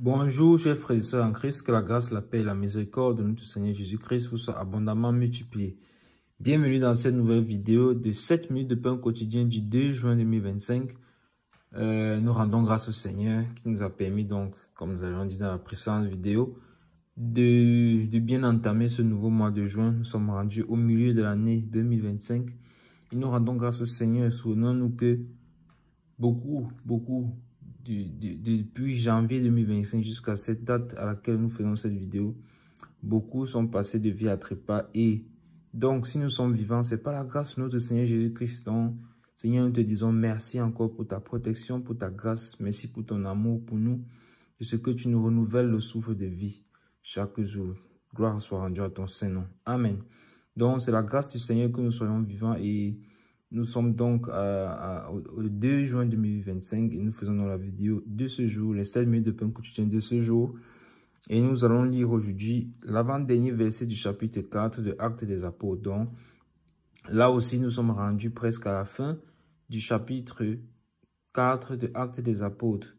Bonjour, chers frères et sœurs en Christ, que la grâce, la paix et la miséricorde de notre Seigneur Jésus-Christ vous soient abondamment multipliées. Bienvenue dans cette nouvelle vidéo de 7 minutes de pain quotidien du 2 juin 2025. Nous rendons grâce au Seigneur qui nous a permis donc, comme nous avions dit dans la précédente vidéo, de bien entamer ce nouveau mois de juin. Nous sommes rendus au milieu de l'année 2025 et nous rendons grâce au Seigneur. Souvenons-nous que beaucoup depuis janvier 2025 jusqu'à cette date à laquelle nous faisons cette vidéo, beaucoup sont passés de vie à trépas. Et donc, si nous sommes vivants, c'est par la grâce de notre Seigneur Jésus-Christ. Donc, Seigneur, nous te disons merci encore pour ta protection, pour ta grâce. Merci pour ton amour pour nous. Et ce que tu nous renouvelles le souffle de vie chaque jour. Gloire soit rendue à ton Saint-Nom. Amen. Donc, c'est la grâce du Seigneur que nous soyons vivants et nous sommes donc au 2 juin 2025 et nous faisons dans la vidéo de ce jour, les 7 minutes de pain quotidien de ce jour. Et nous allons lire aujourd'hui l'avant-dernier verset du chapitre 4 de Actes des Apôtres. Donc, là aussi, nous sommes rendus presque à la fin du chapitre 4 de Actes des Apôtres.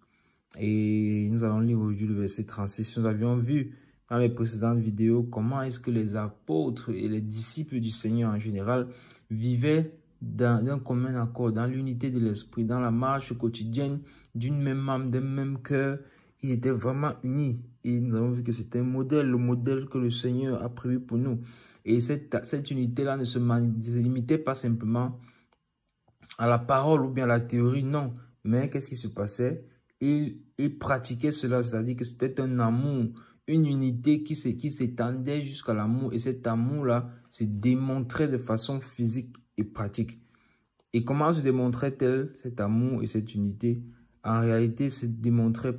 Et nous allons lire aujourd'hui le verset 36. Nous avions vu dans les précédentes vidéos comment est-ce que les apôtres et les disciples du Seigneur en général vivaient d'un commun accord, dans l'unité de l'esprit, dans la marche quotidienne d'une même âme, d'un même cœur. Ils étaient vraiment unis. Et nous avons vu que c'était un modèle, le modèle que le Seigneur a prévu pour nous. Et cette unité-là ne se limitait pas simplement à la parole ou bien à la théorie, non. Mais qu'est-ce qui se passait? Ils pratiquaient cela, c'est-à-dire que c'était un amour, une unité qui s'étendait jusqu'à l'amour. Et cet amour-là se démontrait de façon physique et pratique. Et comment se démontrait-elle cet amour et cette unité? En réalité, se démontrait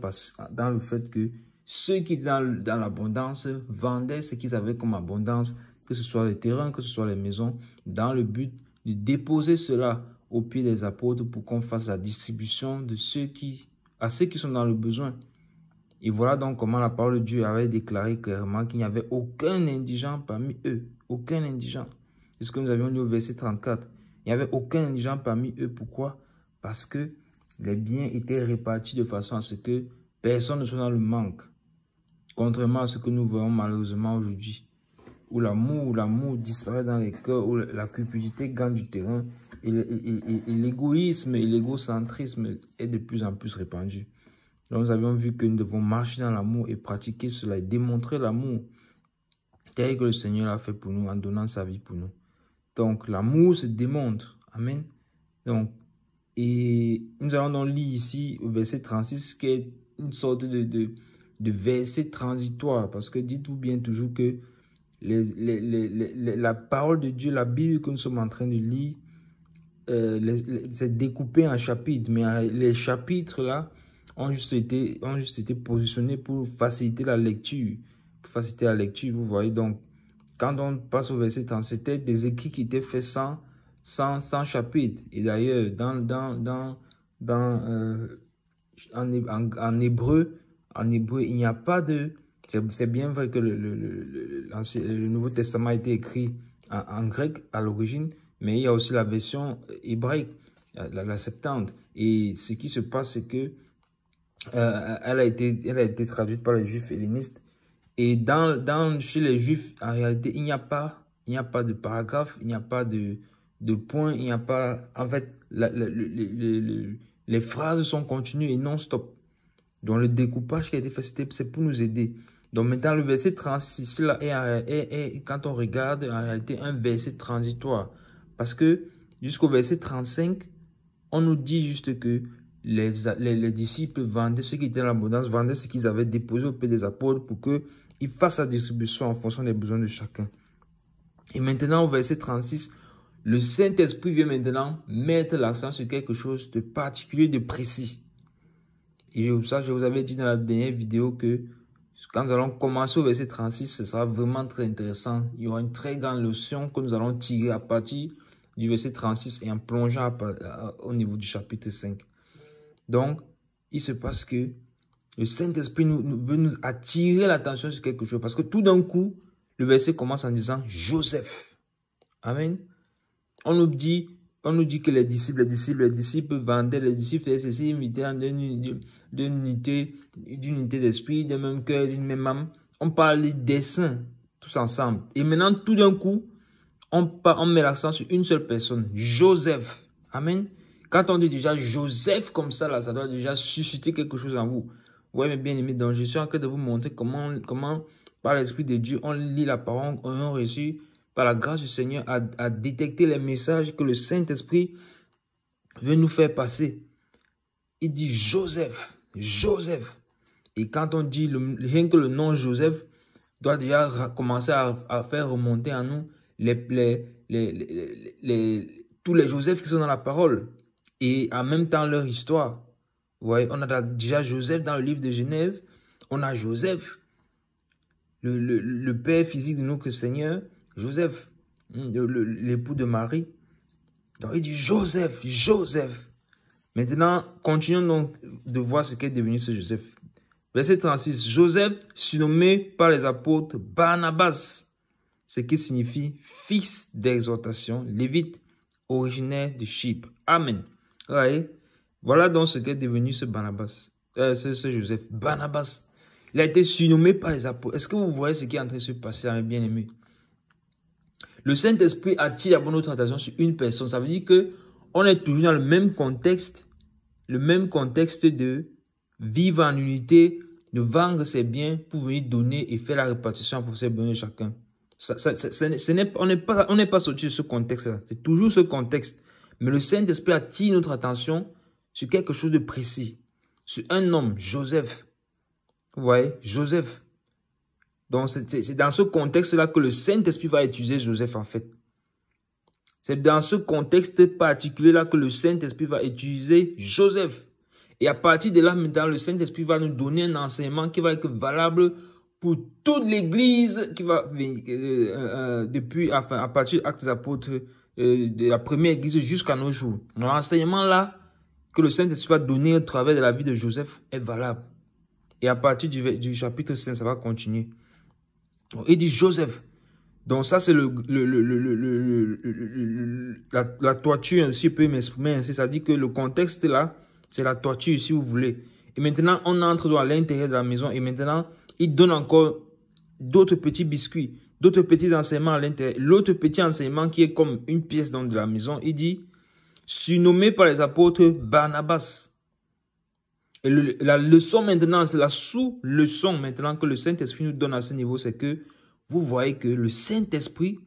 dans le fait que ceux qui étaient dans l'abondance vendaient ce qu'ils avaient comme abondance, que ce soit les terrains, que ce soit les maisons, dans le but de déposer cela au pied des apôtres pour qu'on fasse la distribution de à ceux qui sont dans le besoin. Et voilà donc comment la parole de Dieu avait déclaré clairement qu'il n'y avait aucun indigent parmi eux. Aucun indigent. C'est ce que nous avions lu au verset 34. Il n'y avait aucun indigent parmi eux. Pourquoi? Parce que les biens étaient répartis de façon à ce que personne ne soit dans le manque. Contrairement à ce que nous voyons malheureusement aujourd'hui, où l'amour disparaît dans les cœurs, où la cupidité gagne du terrain et l'égoïsme et l'égocentrisme est de plus en plus répandu. Donc nous avions vu que nous devons marcher dans l'amour et pratiquer cela et démontrer l'amour tel que le Seigneur l'a fait pour nous en donnant sa vie pour nous. Donc, l'amour se démontre. Amen. Donc, et nous allons donc lire ici au verset 36, qui est une sorte de verset transitoire. Parce que dites-vous bien toujours que la parole de Dieu, la Bible que nous sommes en train de lire, c'est découpé en chapitres. Mais les chapitres là ont juste été positionnés pour faciliter la lecture. Pour faciliter la lecture, vous voyez donc. Quand on passe au verset 30, c'était des écrits qui étaient faits sans chapitre. Et d'ailleurs, en hébreu, il n'y a pas de... C'est bien vrai que le Nouveau Testament a été écrit en grec à l'origine, mais il y a aussi la version hébraïque, la Septante. Et ce qui se passe, c'est que elle a été traduite par les Juifs hellénistes. Et chez les Juifs, en réalité, il n'y a pas de paragraphe, il n'y a pas de point, il n'y a pas... En fait, les phrases sont continues et non-stop. Donc, le découpage qui a été fait, c'est pour nous aider. Donc, maintenant, le verset 36, là, quand on regarde, en réalité, un verset transitoire. Parce que jusqu'au verset 35, on nous dit juste que les disciples vendaient ce qui était dans l'abondance, vendaient ce qu'ils avaient déposé au pied des apôtres pour qu'ils fassent la distribution en fonction des besoins de chacun. Et maintenant, au verset 36, le Saint-Esprit vient maintenant mettre l'accent sur quelque chose de particulier, de précis. Et ça, je vous avais dit dans la dernière vidéo que quand nous allons commencer au verset 36, ce sera vraiment très intéressant. Il y aura une très grande leçon que nous allons tirer à partir du verset 36 et en plongeant au niveau du chapitre 5. Donc, il se passe que le Saint-Esprit veut nous attirer l'attention sur quelque chose. Parce que tout d'un coup, le verset commence en disant Joseph. Amen. On nous dit On nous dit que les disciples vendaient, les disciples faisaient ceci, imitaient d'une unité d'esprit, d'un même cœur, d'une même âme. On parle des saints, tous ensemble. Et maintenant, tout d'un coup, on met l'accent sur une seule personne, Joseph. Amen. Quand on dit déjà Joseph comme ça, là, ça doit déjà susciter quelque chose en vous. Oui, mes bien-aimés, donc je suis en train de vous montrer comment par l'Esprit de Dieu, on lit la parole, on a reçu par la grâce du Seigneur à détecter les messages que le Saint-Esprit veut nous faire passer. Il dit Joseph, Joseph. Et quand on dit rien que le nom Joseph, doit déjà commencer à faire remonter en nous tous les Joseph qui sont dans la parole. Et en même temps leur histoire. Vous voyez, on a déjà Joseph dans le livre de Genèse. On a Joseph, le père physique de notre Seigneur. Joseph, l'époux de Marie. Donc il dit Joseph, Joseph. Maintenant, continuons donc de voir ce qu'est devenu ce Joseph. Verset 36. Joseph, surnommé par les apôtres Barnabas, ce qui signifie fils d'exhortation, lévite, originaire de Chypre. Amen. Ouais. Voilà donc ce qu'est devenu ce Barnabas, ce Joseph. Barnabas, il a été surnommé par les apôtres. Est-ce que vous voyez ce qui est en train de se passer, mes bien-aimés? Le Saint-Esprit attire d'abord notre attention sur une personne. Ça veut dire que on est toujours dans le même contexte de vivre en unité, de vendre ses biens pour venir donner et faire la répartition pour ses biens de chacun. On n'est pas sorti de ce contexte-là. C'est toujours ce contexte. Mais le Saint-Esprit attire notre attention sur quelque chose de précis. Sur un homme, Joseph. Vous voyez, Joseph. Donc, c'est dans ce contexte-là que le Saint-Esprit va utiliser Joseph, en fait. C'est dans ce contexte particulier-là que le Saint-Esprit va utiliser Joseph. Et à partir de là, maintenant, le Saint-Esprit va nous donner un enseignement qui va être valable pour toute l'Église qui va à partir des Actes des Apôtres, de la première Église jusqu'à nos jours. L'enseignement-là que le Saint-Esprit va donner au travers de la vie de Joseph est valable. Et à partir du chapitre 5, ça va continuer. Il dit Joseph. Donc ça, c'est la toiture, si je peux m'exprimer ainsi. Ça dit que le contexte là, c'est la toiture, si vous voulez. Et maintenant, on entre dans l'intérieur de la maison. Et maintenant, il donne encore d'autres petits biscuits, d'autres petits enseignements à l'intérieur. L'autre petit enseignement qui est comme une pièce dans de la maison, il dit, surnommé par les apôtres Barnabas. Et la leçon maintenant, c'est la sous-leçon maintenant que le Saint-Esprit nous donne à ce niveau, c'est que vous voyez que le Saint-Esprit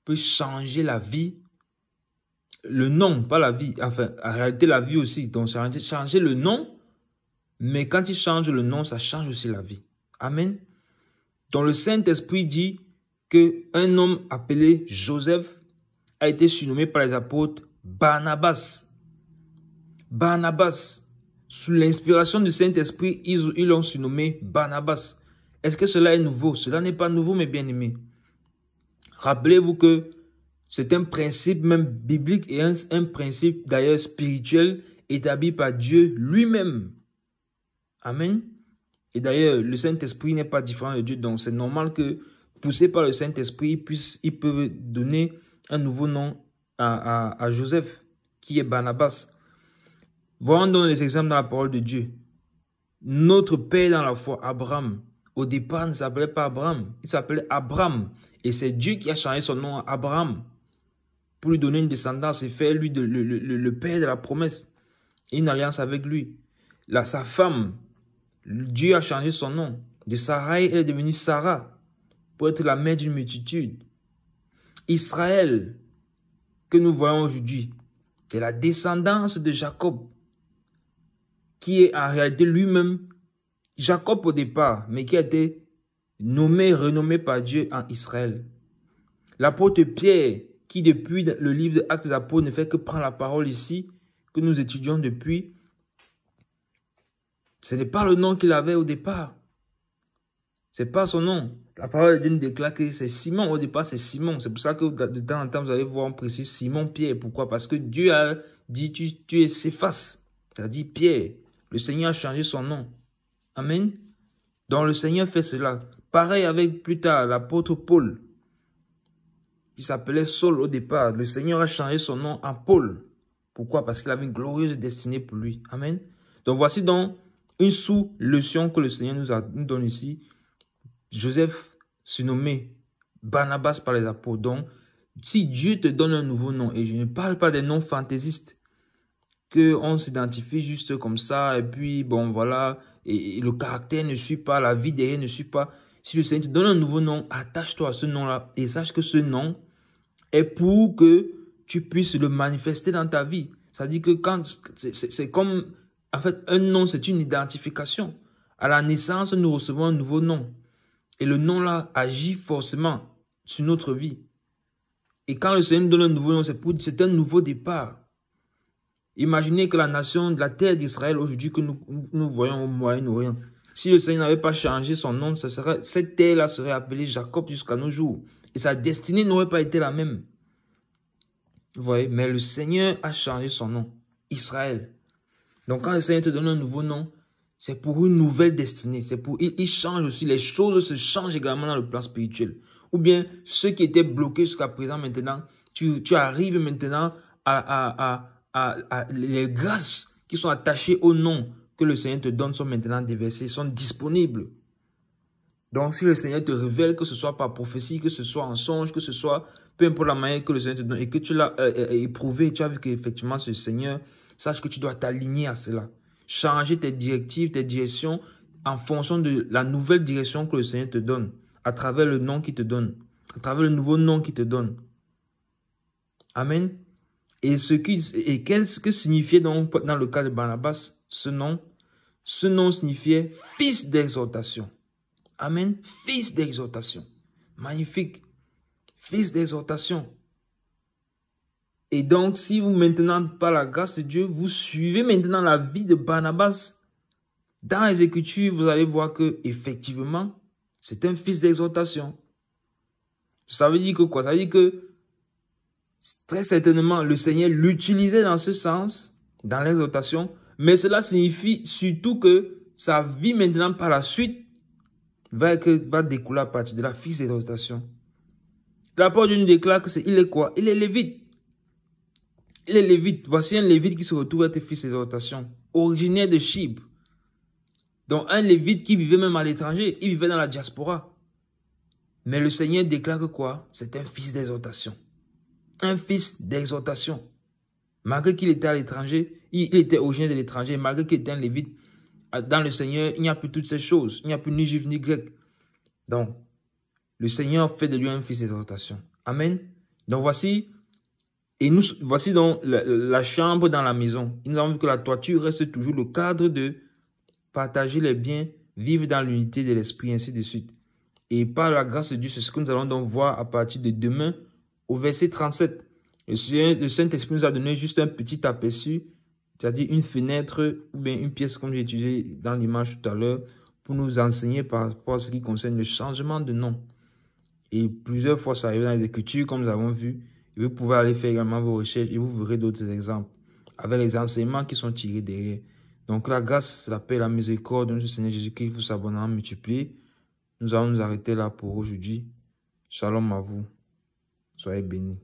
peut changer la vie, le nom, pas la vie, enfin, en réalité la vie aussi. Donc, changer le nom, mais quand il change le nom, ça change aussi la vie. Amen. Donc, le Saint-Esprit dit qu'un homme appelé Joseph a été surnommé par les apôtres Barnabas. Barnabas. Sous l'inspiration du Saint-Esprit, ils l'ont surnommé Barnabas. Est-ce que cela est nouveau? Cela n'est pas nouveau, mes bien-aimés. Rappelez-vous que c'est un principe même biblique et un principe d'ailleurs spirituel établi par Dieu lui-même. Amen. Et d'ailleurs, le Saint-Esprit n'est pas différent de Dieu. Donc, c'est normal que, poussé par le Saint-Esprit, il peut donner un nouveau nom à Joseph, qui est Barnabas. Voyons donc les exemples dans la parole de Dieu. Notre père dans la foi, Abraham, au départ ne s'appelait pas Abraham, il s'appelait Abraham. Et c'est Dieu qui a changé son nom à Abraham pour lui donner une descendance et faire lui le père de la promesse et une alliance avec lui. Là, sa femme, Dieu a changé son nom. De Sarai, elle est devenue Sarah pour être la mère d'une multitude. Israël, que nous voyons aujourd'hui, c'est la descendance de Jacob, qui est en réalité lui-même Jacob au départ, mais qui a été renommé par Dieu en Israël. L'apôtre Pierre, qui depuis le livre des Actes des Apôtres ne fait que prendre la parole ici, que nous étudions depuis, ce n'est pas le nom qu'il avait au départ. Ce n'est pas son nom. La parole de Dieu nous déclare que c'est Simon. Au départ, c'est Simon. C'est pour ça que de temps en temps, vous allez voir, on précise Simon Pierre. Pourquoi? Parce que Dieu a dit, tu es Céphas. C'est-à-dire Pierre. Le Seigneur a changé son nom. Amen. Donc le Seigneur fait cela. Pareil avec plus tard l'apôtre Paul. qui s'appelait Saul au départ. Le Seigneur a changé son nom en Paul. Pourquoi? Parce qu'il avait une glorieuse destinée pour lui. Amen. Donc voici donc une sous-leçon que le Seigneur nous donne ici. Joseph, surnommé Barnabas par les apôtres. Donc, si Dieu te donne un nouveau nom, et je ne parle pas des noms fantaisistes, qu'on s'identifie juste comme ça, et puis bon voilà, et le caractère ne suit pas, la vie derrière ne suit pas. Si le Seigneur te donne un nouveau nom, attache-toi à ce nom-là, et sache que ce nom est pour que tu puisses le manifester dans ta vie. Ça dit que quand c'est comme, en fait, un nom, c'est une identification. À la naissance, nous recevons un nouveau nom. Et le nom-là agit forcément sur notre vie. Et quand le Seigneur nous donne un nouveau nom, c'est un nouveau départ. Imaginez que la nation de la terre d'Israël, aujourd'hui que nous voyons au Moyen-Orient, si le Seigneur n'avait pas changé son nom, cette terre-là serait appelée Jacob jusqu'à nos jours. Et sa destinée n'aurait pas été la même. Vous voyez, mais le Seigneur a changé son nom, Israël. Donc quand le Seigneur te donne un nouveau nom, c'est pour une nouvelle destinée. Il change aussi, les choses se changent également dans le plan spirituel. Ou bien, ceux qui étaient bloqués jusqu'à présent, maintenant, tu arrives maintenant à les grâces qui sont attachées au nom que le Seigneur te donne sont maintenant déversées, sont disponibles. Donc, si le Seigneur te révèle, que ce soit par prophétie, que ce soit en songe, que ce soit, peu importe la manière que le Seigneur te donne, et que tu l'as éprouvé, tu as vu qu'effectivement ce Seigneur, sache que tu dois t'aligner à cela. Changer tes directives, tes directions, en fonction de la nouvelle direction que le Seigneur te donne, à travers le nom qu'il te donne, à travers le nouveau nom qu'il te donne. Amen. Et que signifiait donc dans le cas de Barnabas ce nom? Ce nom signifiait fils d'exhortation. Amen. Fils d'exhortation. Magnifique. Fils d'exhortation. Et donc, si vous maintenant, par la grâce de Dieu, vous suivez maintenant la vie de Barnabas, dans les Écritures, vous allez voir que effectivement, c'est un fils d'exhortation. Ça veut dire que quoi? Ça veut dire que très certainement, le Seigneur l'utilisait dans ce sens, dans l'exhortation, mais cela signifie surtout que sa vie maintenant, par la suite, va découler à partir de la fils d'exhortation. L'apôtre Dieu nous déclare qu'il est quoi? Il est lévite. Il est lévite. Voici un lévite qui se retrouve être fils d'exhortation, originaire de Chypre. Donc un lévite qui vivait même à l'étranger, il vivait dans la diaspora. Mais le Seigneur déclare que quoi? C'est un fils d'exhortation. Un fils d'exhortation. Malgré qu'il était à l'étranger, il était originaire de l'étranger, malgré qu'il était un lévite, dans le Seigneur, il n'y a plus toutes ces choses. Il n'y a plus ni juif ni grec. Donc, le Seigneur fait de lui un fils d'exhortation. Amen. Donc voici donc la chambre dans la maison. Nous avons vu que la toiture reste toujours le cadre de partager les biens, vivre dans l'unité de l'esprit, ainsi de suite. Et par la grâce de Dieu, c'est ce que nous allons donc voir à partir de demain, au verset 37. Le Saint-Esprit nous a donné juste un petit aperçu, c'est-à-dire une fenêtre ou bien une pièce comme j'ai utilisé dans l'image tout à l'heure, pour nous enseigner par rapport à ce qui concerne le changement de nom. Et plusieurs fois, ça arrive dans les Écritures, comme nous avons vu. Et vous pouvez aller faire également vos recherches et vous verrez d'autres exemples avec les enseignements qui sont tirés derrière. Donc la grâce, la paix, la miséricorde de notre Seigneur Jésus-Christ vous s'abonnera multiplier. Nous allons nous arrêter là pour aujourd'hui. Shalom à vous. Soyez bénis.